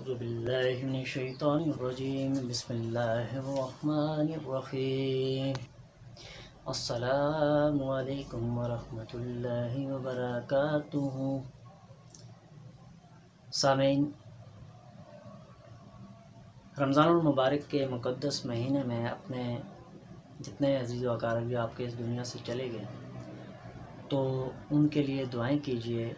औज़ुबिल्लाहि मिनश्शैतानिर्रजीम बिस्मिल्लाहिर्रहमानिर्रहीम अस्सलामु अलैकुम वरहमतुल्लाहि वबरकातुहू। सामीन, रमज़ानुल मुबारक के मुक़द्दस महीने में अपने जितने अज़ीज़ व अक़ारिब आपके इस दुनिया से चले गए तो उनके लिए दुआएं कीजिए,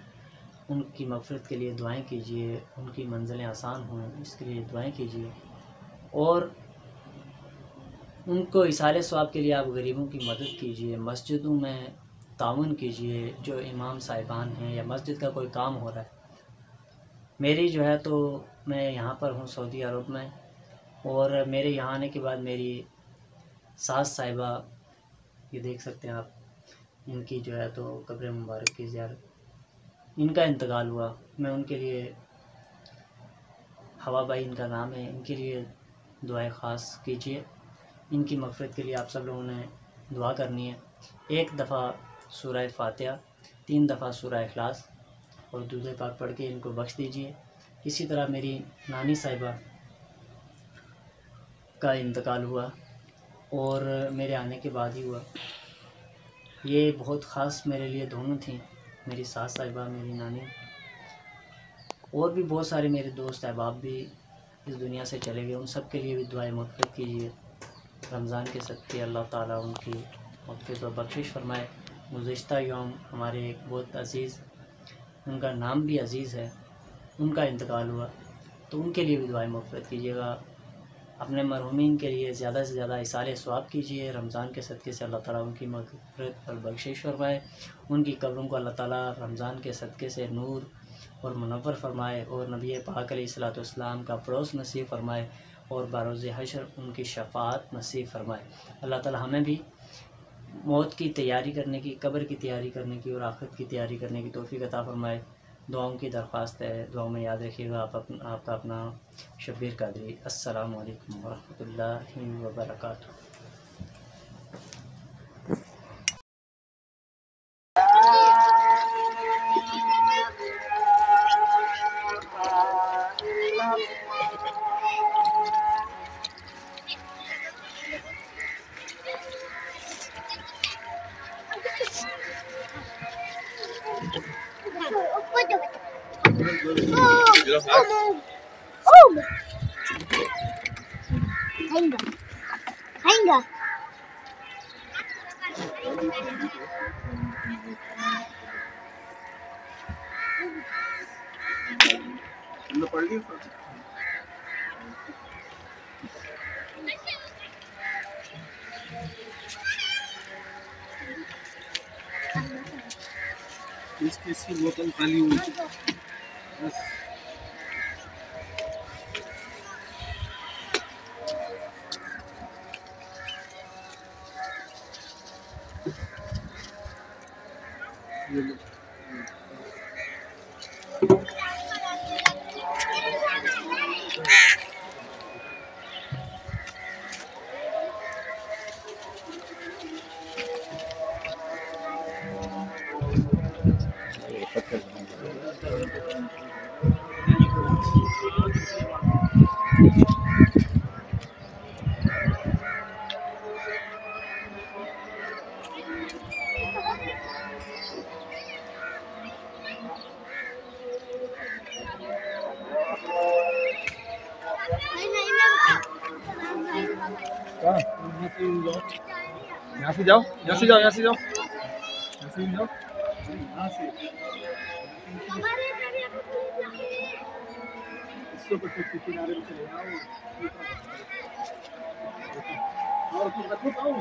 उनकी मग़फ़िरत के लिए दुआएं कीजिए, उनकी मंज़िलें आसान हों इसके लिए दुआएं कीजिए और उनको इसाले सवाब के लिए आप गरीबों की मदद कीजिए, मस्जिदों में ताउन कीजिए। जो इमाम साहिबान हैं या मस्जिद का कोई काम हो रहा है, मेरी जो है तो मैं यहाँ पर हूँ सऊदी अरब में, और मेरे यहाँ आने के बाद मेरी सास साहिबा, ये देख सकते हैं आप, इनकी जो है तो कब्र मुबारक की ज़ियारत, इनका इंतकाल हुआ। मैं उनके लिए, हवा भाई इनका नाम है, इनके लिए दुआएं ख़ास कीजिए। इनकी मग़फ़िरत के लिए आप सब लोगों ने दुआ करनी है। एक दफ़ा सूरह फ़ातिहा, 3 दफ़ा सूरह इखलास और दुरूद पाक पढ़ के इनको बख्श दीजिए। इसी तरह मेरी नानी साहिबा का इंतकाल हुआ और मेरे आने के बाद ही हुआ। ये बहुत ख़ास मेरे लिए दोनों थी, मेरी सास साहिबा, मेरी नानी। और भी बहुत सारे मेरे दोस्त अहबाब भी इस दुनिया से चले गए, उन सब के लिए भी दुआएं मग़फ़िरत कीजिए। रमज़ान के सदक़े अल्लाह ताला उनकी मग़फ़िरत व बख्शिश फ़रमाए। गुज़िश्ता यौम हमारे एक बहुत अज़ीज़, उनका नाम भी अज़ीज़ है, उनका इंतकाल हुआ, तो उनके लिए भी दुआएं मग़फ़िरत कीजिएगा। अपने मरहूमीन के लिए ज़्यादा से ज़्यादा इसाले सवाब कीजिए। रमज़ान के सदक़े से अल्लाह ताला उनकी मग़फ़िरत और बख्शिश फ़रमाए। उनकी कब्रों को अल्लाह ताला रमज़ान के सदक़े से नूर और मुनव्वर फ़रमाए और नबी पाक अलैहिस्सलातु वस्सलाम का पड़ोस नसीब फ़रमाए और बरोज़े हशर उनकी शफ़ाअत नसीब फ़रमाए। अल्लाह ताला हमें भी मौत की तैयारी करने की, कब्र की तैयारी करने की और आखिरत की तैयारी करने की तौफ़ीक़ अता फ़रमाए। दुआओं की दरख्वास्त है, दुआओं में याद रखिएगा। आपका अपना शब्बीर कादरी। अस्सलामु अलैकुम वरहमतुल्लाहि वबरकातुहू। Venga, venga. तुमने पढ़ लिया इसकी बोतल खाली हुई बस। ये लो। यहाँ से जाओ, यहाँ से जाओ, यहाँ से जाओ, यहाँ से जाओ, यहाँ से इसको पकड़ के किनारे पे चले आओ और तुम रखो पाओ।